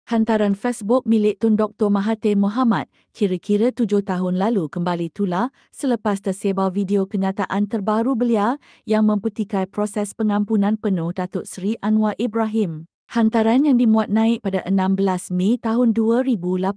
Hantaran Facebook milik Tun Dr. Mahathir Mohamad kira-kira 7 tahun lalu kembali tular selepas tersebar video kenyataan terbaru beliau yang mempetikai proses pengampunan penuh Datuk Seri Anwar Ibrahim. Hantaran yang dimuat naik pada 16 Mei tahun 2018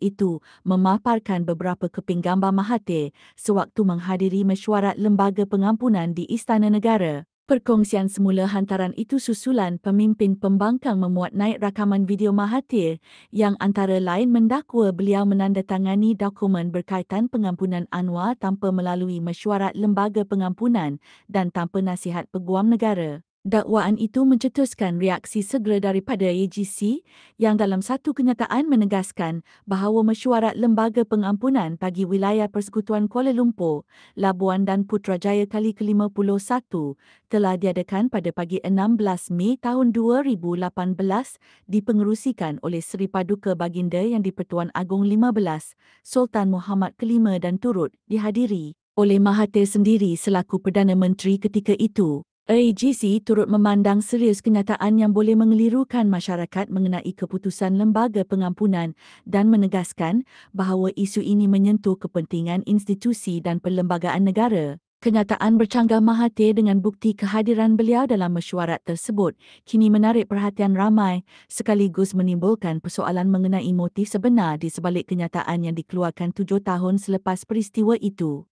itu memaparkan beberapa keping gambar Mahathir sewaktu menghadiri mesyuarat Lembaga Pengampunan di Istana Negara. Perkongsian semula hantaran itu susulan pemimpin pembangkang memuat naik rakaman video Mahathir yang antara lain mendakwa beliau menandatangani dokumen berkaitan pengampunan Anwar tanpa melalui mesyuarat Lembaga Pengampunan dan tanpa nasihat Peguam Negara. Dakwaan itu mencetuskan reaksi segera daripada AGC yang dalam satu kenyataan menegaskan bahawa mesyuarat Lembaga Pengampunan bagi Wilayah Persekutuan Kuala Lumpur, Labuan dan Putrajaya kali ke-51 telah diadakan pada pagi 16 Mei tahun 2018 dipengerusikan oleh Seri Paduka Baginda Yang di-Pertuan Agong 15 Sultan Muhammad Kelima dan turut dihadiri oleh Mahathir sendiri selaku Perdana Menteri ketika itu. AGC turut memandang serius kenyataan yang boleh mengelirukan masyarakat mengenai keputusan Lembaga Pengampunan dan menegaskan bahawa isu ini menyentuh kepentingan institusi dan perlembagaan negara. Kenyataan bercanggah Mahathir dengan bukti kehadiran beliau dalam mesyuarat tersebut kini menarik perhatian ramai sekaligus menimbulkan persoalan mengenai motif sebenar di sebalik kenyataan yang dikeluarkan 7 tahun selepas peristiwa itu.